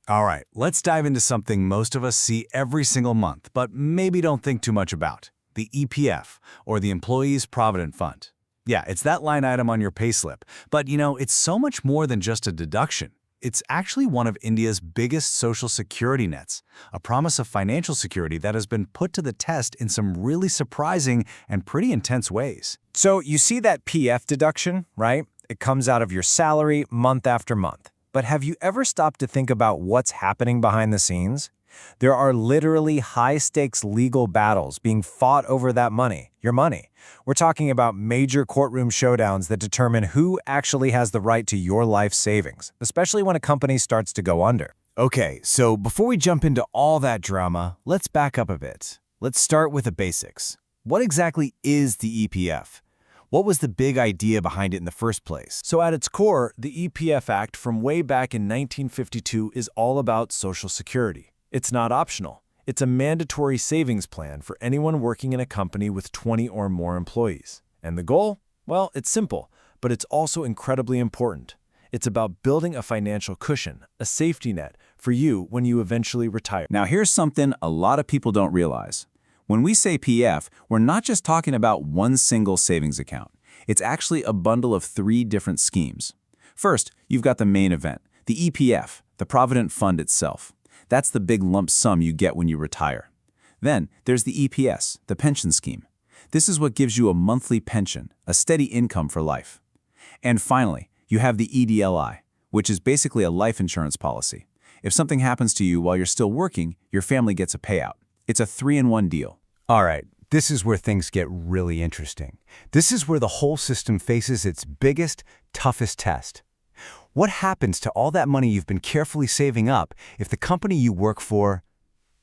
All right, let's dive into something most of us see every single month, but maybe don't think too much about. The EPF, or the Employees Provident Fund. Yeah, it's that line item on your payslip. But it's so much more than just a deduction. It's actually one of India's biggest social security nets, a promise of financial security that has been put to the test in some really surprising and pretty intense ways. So you see that PF deduction, right? It comes out of your salary month after month. But have you ever stopped to think about what's happening behind the scenes? There are literally high-stakes legal battles being fought over that money, your money. We're talking about major courtroom showdowns that determine who actually has the right to your life savings, especially when a company starts to go under. Okay, so before we jump into all that drama, let's back up a bit. Let's start with the basics. What exactly is the EPF? What was the big idea behind it in the first place? So at its core, the EPF Act from way back in 1952 is all about Social Security. It's not optional. It's a mandatory savings plan for anyone working in a company with 20 or more employees. And the goal? Well, it's simple, but it's also incredibly important. It's about building a financial cushion, a safety net, for you when you eventually retire. Now here's something a lot of people don't realize. When we say PF, we're not just talking about one single savings account. It's actually a bundle of 3 different schemes. First, you've got the main event, the EPF, the Provident Fund itself. That's the big lump sum you get when you retire. Then, there's the EPS, the pension scheme. This is what gives you a monthly pension, a steady income for life. And finally, you have the EDLI, which is basically a life insurance policy. If something happens to you while you're still working, your family gets a payout. It's a 3-in-1 deal. All right, this is where things get really interesting. This is where the whole system faces its biggest, toughest test. What happens to all that money you've been carefully saving up if the company you work for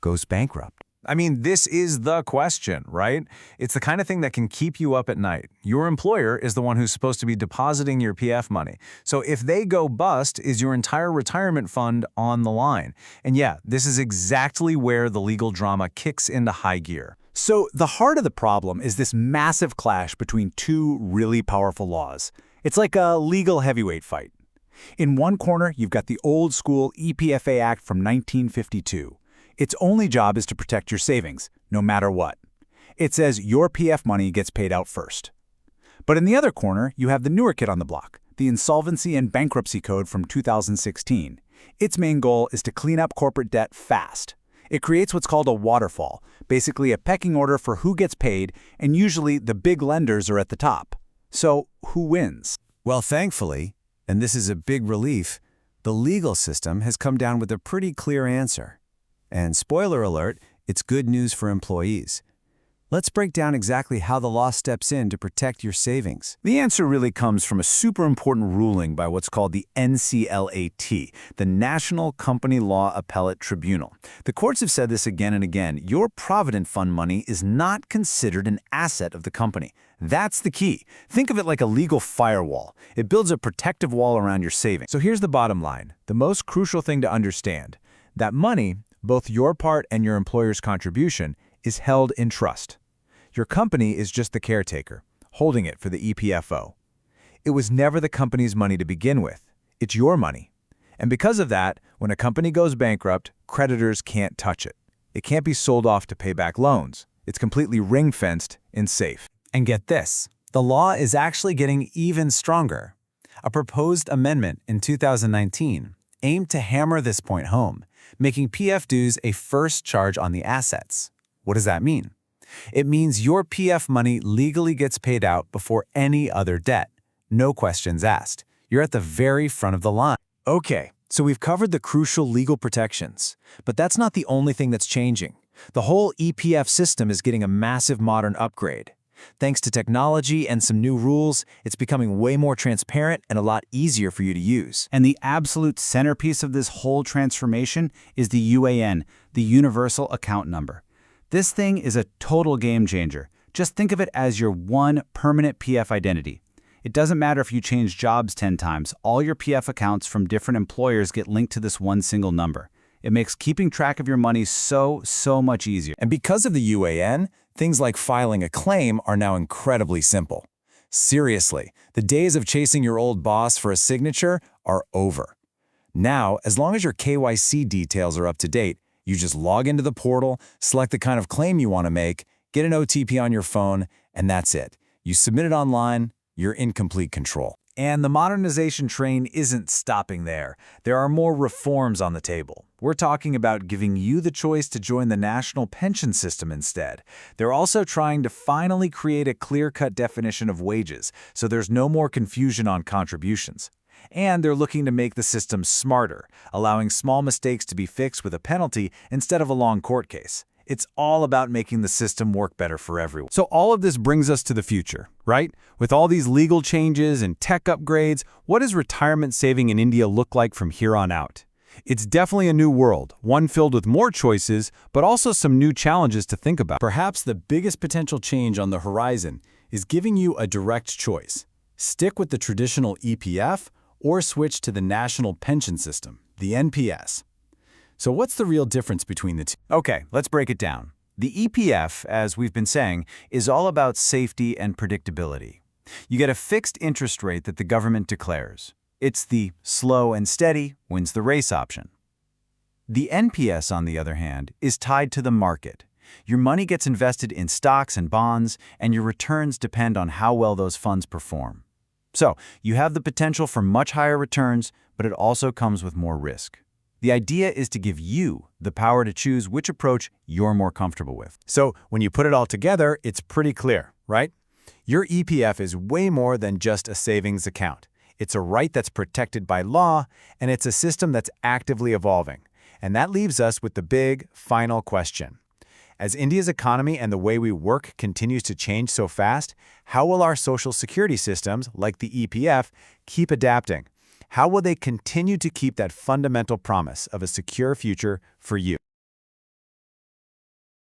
goes bankrupt? I mean, this is the question, right? It's the kind of thing that can keep you up at night. Your employer is the one who's supposed to be depositing your PF money. So if they go bust, is your entire retirement fund on the line? And yeah, this is exactly where the legal drama kicks into high gear. So the heart of the problem is this massive clash between 2 really powerful laws. It's like a legal heavyweight fight. In one corner, you've got the old-school EPF Act from 1952. Its only job is to protect your savings, no matter what. It says your PF money gets paid out first. But in the other corner, you have the newer kid on the block, the Insolvency and Bankruptcy Code from 2016. Its main goal is to clean up corporate debt fast. It creates what's called a waterfall, basically a pecking order for who gets paid, and usually the big lenders are at the top. So who wins? Well, thankfully, and this is a big relief, the legal system has come down with a pretty clear answer. And spoiler alert, it's good news for employees. Let's break down exactly how the law steps in to protect your savings. The answer really comes from a super important ruling by what's called the NCLAT, the National Company Law Appellate Tribunal. The courts have said this again and again. Your Provident Fund money is not considered an asset of the company. That's the key. Think of it like a legal firewall. It builds a protective wall around your savings. So here's the bottom line, the most crucial thing to understand. That money, both your part and your employer's contribution, is held in trust. Your company is just the caretaker, holding it for the EPFO. It was never the company's money to begin with. It's your money. And because of that, when a company goes bankrupt, creditors can't touch it. It can't be sold off to pay back loans. It's completely ring-fenced and safe. And get this, the law is actually getting even stronger. A proposed amendment in 2019 aimed to hammer this point home, making PF dues a first charge on the assets. What does that mean? It means your PF money legally gets paid out before any other debt. No questions asked. You're at the very front of the line. Okay, so we've covered the crucial legal protections, but that's not the only thing that's changing. The whole EPF system is getting a massive modern upgrade. Thanks to technology and some new rules, it's becoming way more transparent and a lot easier for you to use. And the absolute centerpiece of this whole transformation is the UAN, the Universal Account Number. This thing is a total game changer. Just think of it as your one permanent PF identity. It doesn't matter if you change jobs 10 times, all your PF accounts from different employers get linked to this one single number. It makes keeping track of your money so much easier. And because of the UAN, things like filing a claim are now incredibly simple. Seriously, the days of chasing your old boss for a signature are over. Now, as long as your KYC details are up to date, you just log into the portal, select the kind of claim you want to make, get an OTP on your phone, and that's it. You submit it online, you're in complete control. And the modernization train isn't stopping there. There are more reforms on the table. We're talking about giving you the choice to join the national pension system instead. They're also trying to finally create a clear-cut definition of wages, so there's no more confusion on contributions. And they're looking to make the system smarter, allowing small mistakes to be fixed with a penalty instead of a long court case. It's all about making the system work better for everyone. So all of this brings us to the future, right? With all these legal changes and tech upgrades, what does retirement saving in India look like from here on out? It's definitely a new world, one filled with more choices, but also some new challenges to think about. Perhaps the biggest potential change on the horizon is giving you a direct choice. Stick with the traditional EPF or switch to the National Pension System, the NPS. So what's the real difference between the two? Okay, let's break it down. The EPF, as we've been saying, is all about safety and predictability. You get a fixed interest rate that the government declares. It's the slow and steady wins the race option. The NPS, on the other hand, is tied to the market. Your money gets invested in stocks and bonds, and your returns depend on how well those funds perform. So, you have the potential for much higher returns, but it also comes with more risk. The idea is to give you the power to choose which approach you're more comfortable with. So when you put it all together, it's pretty clear, right? Your EPF is way more than just a savings account. It's a right that's protected by law, and it's a system that's actively evolving. And that leaves us with the big, final question. As India's economy and the way we work continues to change so fast, how will our social security systems, like the EPF, keep adapting? How will they continue to keep that fundamental promise of a secure future for you?